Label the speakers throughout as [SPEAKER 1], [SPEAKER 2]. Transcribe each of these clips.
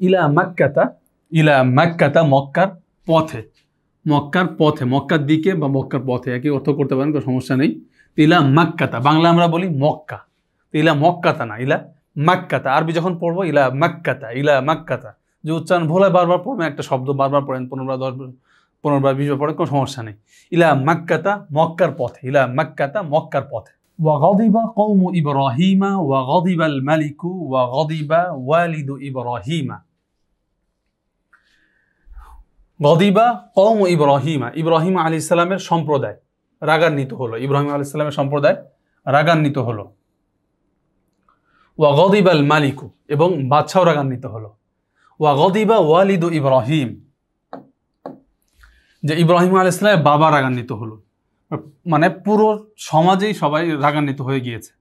[SPEAKER 1] ইলা মাক্কাতা মক্কার পথে, মক্কার পথে, মক্কার দিকে বা মক্কার পথে একই অর্থ করতে পারেন, কোনো সমস্যা নেই। ইলা মাক্কাতা, বাংলা আমরা বলি মক্কা, ইলা মক্কাতা না, ইলা মাক্কাতা। আরবি যখন পড়বো ইলা মাক্কাতা, যে উচ্চারণ ভুল হয় বারবার পড়বেন, একটা শব্দ বারবার পড়েন, 15বার 15বার 20বার পড়েন, কোনো সমস্যা নেই। ইলা মাক্কাতা মক্কার পথে, ইলা মাক্কাতা মক্কার পথে। وغضب قوم إبراهيم وغضب الملك وغضب والد إبراهيم। গদিবা কওম ইব্রাহিমা, ইব্রাহিম আলাইহিস সালামের সম্প্রদায় রাগান্বিত হলো, ইব্রাহিম আলাইহিস সালামের সম্প্রদায় রাগান্বিত হলো। ওয়া গদিবাল মালিকু, এবং বাদশাও রাগান্বিত হলো। ওয়া গদিবা ওয়ালিদু ইব্রাহিম, যে ইব্রাহিম আলাইহিস সালামের বাবা রাগান্বিত হলো, মানে পুরো সমাজেই সবাই রাগান্বিত হয়ে গিয়েছে।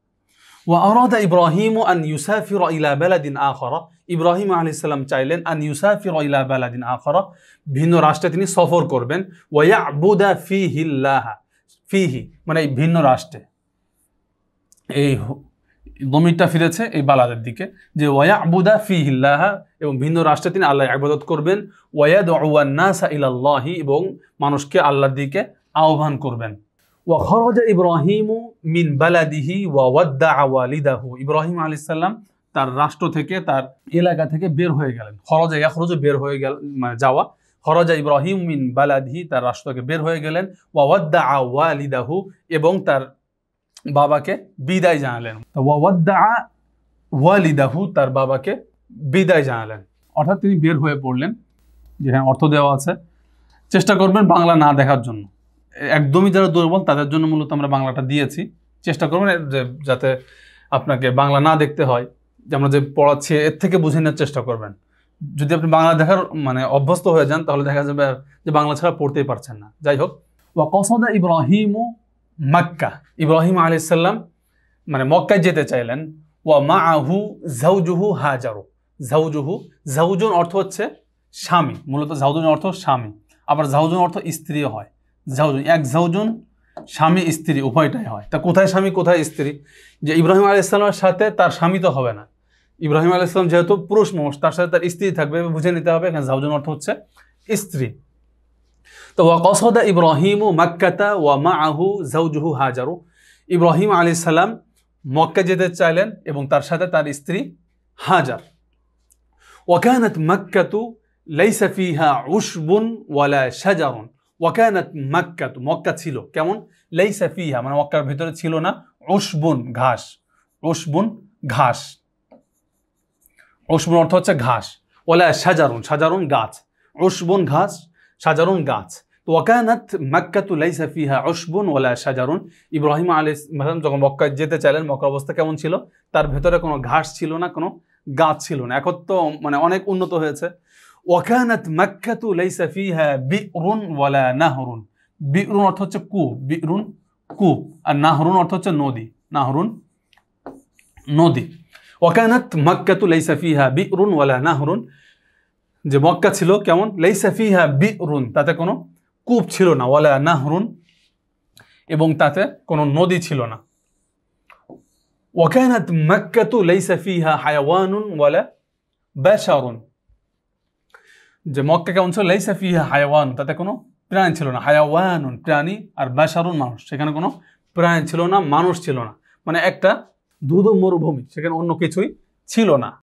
[SPEAKER 1] ওয়া আরাদা ইব্রাহিম আন ইউসাফিরা ইলা বালাদিন আখারা, ইব্রাহিম আলাইহিস সালাম চাইলেন আন ইউসাফিরা ইলা বালাদিন আখারা, ভিন্ন রাষ্ট্রে তিনি সফর করবেন। ওয়া ইয়াবুদা ফিহিল্লাহ, ফিহি মানে ভিন্ন রাষ্ট্রে, এই দমিরটা ফিরেছে এই বালাদের দিকে, যে ওয়া ইয়াবুদা ফিহিল্লাহ, এবং ভিন্ন রাষ্ট্রে তিনি আল্লাহর ইবাদত করবেন। ওয়া ইয়াদউ আন-নাসা ইলাল্লাহি, এবং মানুষকে আল্লাহর দিকে আহ্বান করবেন। ওয়া খরাজা ইব্রাহিমু মিন বালাদিহি ওয়া ওয়াদ্দাআ ওয়ালিদাহু, ইব্রাহিম আলাইহিস সালাম তার রাষ্ট্র থেকে, তার এলাকা থেকে বের হয়ে গেলেন। খরাজা ইয়াখরুজু, বের হয়ে গেল মানে যাওয়া। খরাজা ইব্রাহিম মিন বালাদিহি, তার রাষ্ট্র থেকে বের হয়ে গেলেন। ওয়া ওয়াদ্দাআ ওয়ালিদাহু, এবং তার বাবাকে বিদায় জানালেন। ওয়া ওয়াদ্দাআ ওয়ালিদাহু, তার বাবাকে বিদায় জানালেন, অর্থাৎ তিনি বের হয়ে পড়লেন। যেখানে অর্থ দেওয়া আছে, চেষ্টা করবেন বাংলা না দেখার জন্য, একদমই যারা দুর্বল তাদের জন্য মূলত আমরা বাংলাটা দিয়েছি। চেষ্টা করবেন যাতে আপনাকে বাংলা না দেখতে হয়, যে আমরা যে পড়াচ্ছি এর থেকে বুঝে নেওয়ার চেষ্টা করবেন। যদি আপনি বাংলা দেখার মানে অভ্যস্ত হয়ে যান, তাহলে দেখা যাবে যে বাংলা ছাড়া পড়তেই পারছেন না। যাই হোক, ওয়া কসাদা ইব্রাহিমু মাক্কা, ইব্রাহিম আলাইহিস সালাম মানে মক্কায় যেতে চাইলেন। ওয়া মাআহু যাওজুহু হাজারু, যাওজুন অর্থ হচ্ছে স্বামী, মূলত যাওজুন অর্থ স্বামী, আবার যাওজুন অর্থ স্ত্রীও হয়। যাওজুন, এক যাওজুন স্বামী স্ত্রী উভয়টাই হয়। তা কোথায় স্বামী কোথায় স্ত্রী? যে ইব্রাহিম আলাইহিস সালামের সাথে তার স্বামী তো হবে না, ইব্রাহিম আলাইহিস সালাম যেহেতু পুরুষ মানুষ, তার সাথে তার স্ত্রী থাকবে, বুঝে নিতে হবে এখানে যাওজুন অর্থ হচ্ছে স্ত্রী। তো ওয়া কসাদা ইব্রাহিমু মাক্কাতা ওয়া মাআহু যাওজুহু হাজারু, ইব্রাহিম আলাইহিস সালাম মক্কা যেতে চাইলেন এবং তার সাথে তার স্ত্রী হাজার। ওয়া কানাত মাক্কাতু লাইসা ফিহা উশবুন ওয়ালা শাজারুন, ওয়াকানাত মাক্কাতু, মক্কা ছিল কেমন? লাইসা ফিহা মানে মক্কার ভিতরে ছিল না, উশবুন ঘাস, উশবুন ঘাস, উশবুন অর্থ হচ্ছে ঘাস। ওয়ালা শাজারুন, শাজারুন গাছ, উশবুন ঘাস, শাজারুন গাছ। তো ওয়াকানাত মাক্কাতু লাইসা ফিহা উশবুন ওয়ালা শাজারুন, ইব্রাহিম আলাইহিস সালাম যখন মক্কায় যেতে চাইলেন, মক্কার অবস্থা কেমন ছিল? তার ভেতরে কোনো ঘাস ছিল না, কোনো গাছ ছিল না। এখন তো মানে অনেক উন্নত হয়েছে। ওয়াকানাত মাক্কাতু লাইসা ফিহা বিরুন ওয়ালা নাহরুন, বিরুন অর্থ হচ্ছে কূপ, বিরুন কূপ, আর নাহরুন অর্থ হচ্ছে নদী, নাহরুন নদী। ওয়াকানাত মাক্কাতু লাইসা ফিহা বিরুন ওয়ালা নাহরুন, যে মক্কা ছিল কেমন? লাইসা ফিহা বিরুন, তাতে কোনো কূপ ছিল না, ওয়ালা নাহরুন, এবং তাতে কোনো নদী ছিল না। ওয়াকানাত মাক্কাতু লাইসা ফিহা হায়াওয়ানুন ওয়ালা বাশারুন, যে মক্কা কেমন ছিল? লাইসা ফিহা হায়াওয়ান, তাতে কোনো প্রাণী ছিল না, হায়াওয়ানুন প্রাণী, আর বাশারুন মানুষ, সেখানে কোনো প্রাণী ছিল না, মানুষ ছিল না, মানে একটা ধুধু মরুভূমি, সেখানে অন্য কিছুই ছিল না।